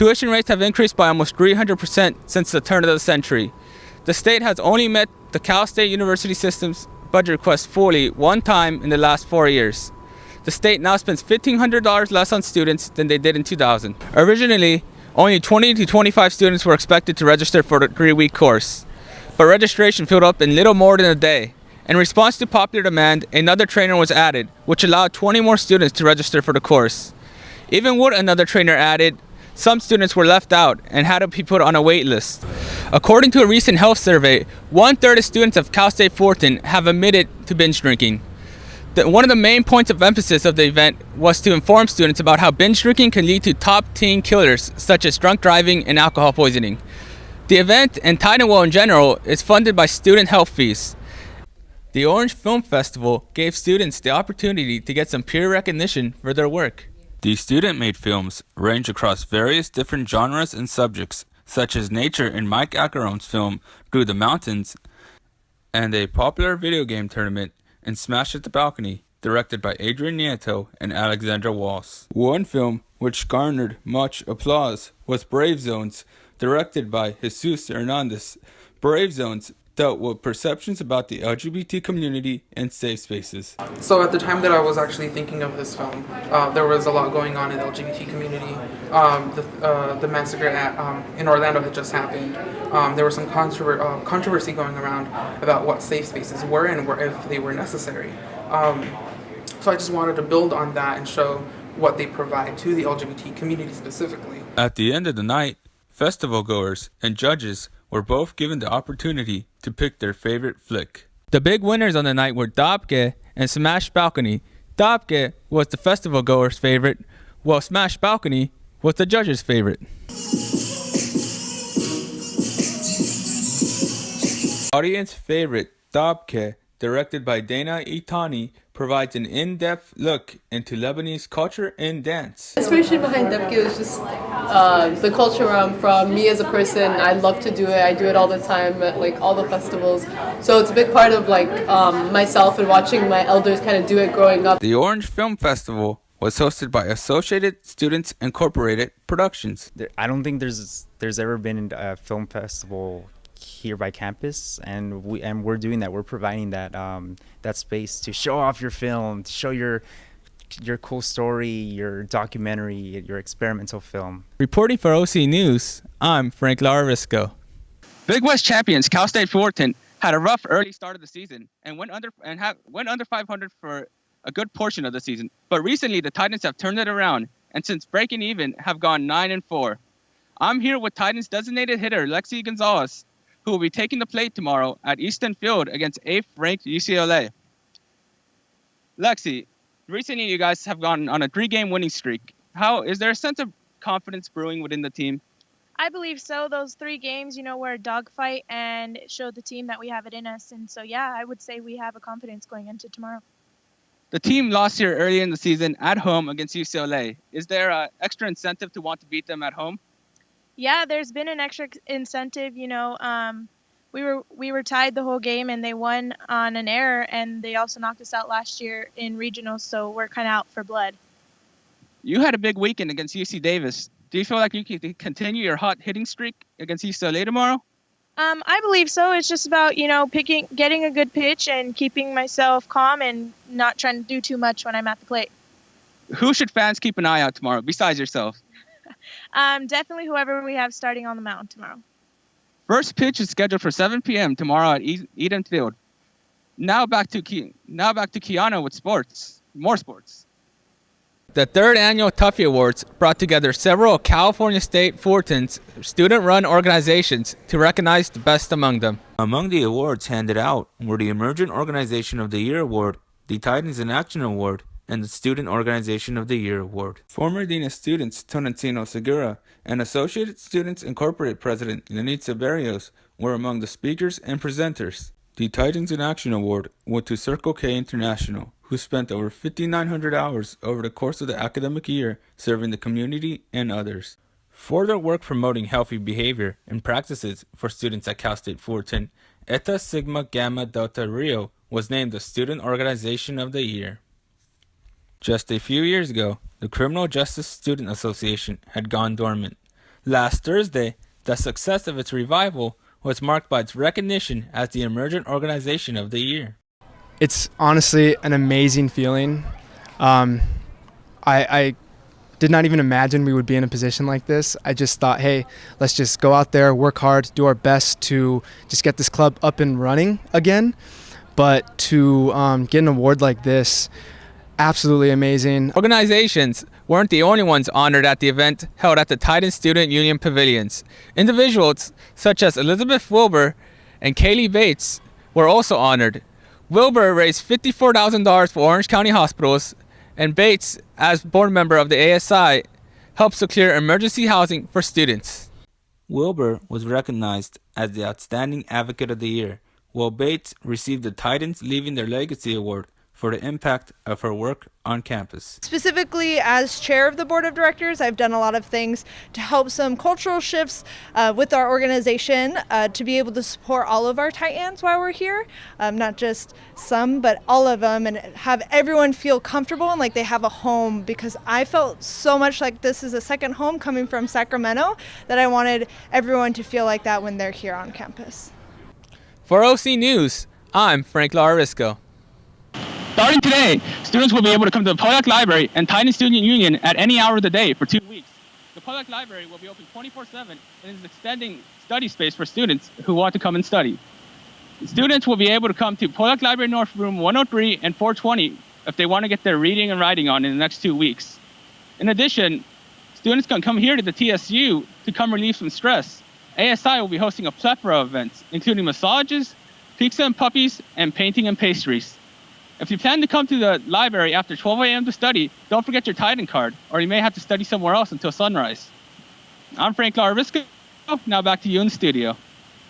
Tuition rates have increased by almost 300% since the turn of the century. The state has only met the Cal State University system's budget request fully one time in the last 4 years. The state now spends $1,500 less on students than they did in 2000. Originally, only 20 to 25 students were expected to register for the 3-week course, but registration filled up in little more than a day. In response to popular demand, another trainer was added, which allowed 20 more students to register for the course. Even with another trainer added, some students were left out and had to be put on a wait list. According to a recent health survey, 1/3 of students of Cal State Fulton have admitted to binge drinking. One of the main points of emphasis of the event was to inform students about how binge drinking can lead to top teen killers such as drunk driving and alcohol poisoning. The event, and Titanwell in general, is funded by student health fees. The Orange Film Festival gave students the opportunity to get some peer recognition for their work. The student-made films range across various different genres and subjects, such as nature in Mike Acheron's film Through the Mountains, and a popular video game tournament in Smash at the Balcony, directed by Adrian Nieto and Alexandra Walls. One film which garnered much applause was Brave Zones, directed by Jesus Hernandez. Brave Zones dealt with perceptions about the LGBT community and safe spaces. So at the time that I was actually thinking of this film, there was a lot going on in the LGBT community. The massacre in Orlando had just happened. There was some controversy going around about what safe spaces were and if they were necessary. So I just wanted to build on that and show what they provide to the LGBT community specifically. At the end of the night, festival goers and judges were both given the opportunity to pick their favorite flick. The big winners on the night were Dabke and Smash Balcony. Dabke was the festival goer's favorite, while Smash Balcony was the judge's favorite. Audience favorite Dabke, directed by Dana Itani, provides an in-depth look into Lebanese culture and dance. Inspiration behind Dabke was just the culture where I'm from. Me as a person, I love to do it. I do it all the time at like all the festivals. So it's a big part of like myself and watching my elders kind of do it growing up. The Orange Film Festival was hosted by Associated Students Incorporated Productions. I don't think there's ever been a film festival here by campus, and we're doing that. We're providing that that space to show off your film, to show your cool story, your documentary, your experimental film. Reporting for OC News, I'm Frank Lara-Risco. Big West champions Cal State Fulton had a rough early start of the season and went under 500 for a good portion of the season. But recently the Titans have turned it around, and since breaking even have gone 9-4. I'm here with Titans designated hitter Lexi Gonzalez, who will be taking the plate tomorrow at Easton Field against 8th-ranked UCLA. Lexi, recently you guys have gone on a 3-game winning streak. Is there a sense of confidence brewing within the team? I believe so. Those 3 games, were a dogfight, and it showed the team that we have it in us. And so, yeah, I would say we have a confidence going into tomorrow. The team lost here early in the season at home against UCLA. Is there an extra incentive to want to beat them at home? Yeah, there's been an extra incentive. We were tied the whole game, and they won on an error, and they also knocked us out last year in regionals, so we're kind of out for blood. You had a big weekend against UC Davis. Do you feel like you can continue your hot hitting streak against UCLA tomorrow? I believe so. It's just about, getting a good pitch and keeping myself calm and not trying to do too much when I'm at the plate. Who should fans keep an eye out tomorrow besides yourself? Definitely whoever we have starting on the mound tomorrow. First pitch is scheduled for 7 p.m. tomorrow at Eden Field. Now back to Keanu with more sports. The 3rd annual Tuffy Awards brought together several California State Fulton's student-run organizations to recognize the best among them. Among the awards handed out were the Emergent Organization of the Year Award, the Titans in Action Award, and the Student Organization of the Year Award. Former Dean of Students Tonantino Segura and Associated Students Incorporated President Lenitza Berrios were among the speakers and presenters. The Titans in Action Award went to Circle K International, who spent over 5,900 hours over the course of the academic year serving the community and others. For their work promoting healthy behavior and practices for students at Cal State Fulton, Eta Sigma Gamma Delta Rio was named the Student Organization of the Year. Just a few years ago, the Criminal Justice Student Association had gone dormant. Last Thursday, the success of its revival was marked by its recognition as the Emergent Organization of the Year. It's honestly an amazing feeling. I did not even imagine we would be in a position like this. I just thought, hey, let's just go out there, work hard, do our best to just get this club up and running again. But to get an award like this, absolutely amazing. Organizations weren't the only ones honored at the event held at the Titan Student Union Pavilions. Individuals such as Elizabeth Wilbur and Kaylee Bates were also honored. Wilbur raised $54,000 for Orange County hospitals, and Bates, as board member of the ASI, helped secure emergency housing for students. Wilbur was recognized as the Outstanding Advocate of the Year, while Bates received the Titans Leaving Their Legacy Award for the impact of her work on campus. Specifically, as chair of the board of directors, I've done a lot of things to help some cultural shifts with our organization to be able to support all of our Titans while we're here, not just some, but all of them, and have everyone feel comfortable and like they have a home, because I felt so much like this is a second home coming from Sacramento that I wanted everyone to feel like that when they're here on campus. For OC News, I'm Frank Lara-Risco. Starting today, students will be able to come to the Pollack Library and Titan Student Union at any hour of the day for 2 weeks. The Pollack Library will be open 24/7 and is extending study space for students who want to come and study. Students will be able to come to Pollack Library North Room 103 and 420 if they want to get their reading and writing on in the next 2 weeks. In addition, students can come here to the TSU to come relieve some stress. ASI will be hosting a plethora of events, including massages, pizza and puppies, and painting and pastries. If you plan to come to the library after 12 a.m. to study, don't forget your Titan card, or you may have to study somewhere else until sunrise. I'm Frank Lara-Risco. Now back to you in the studio.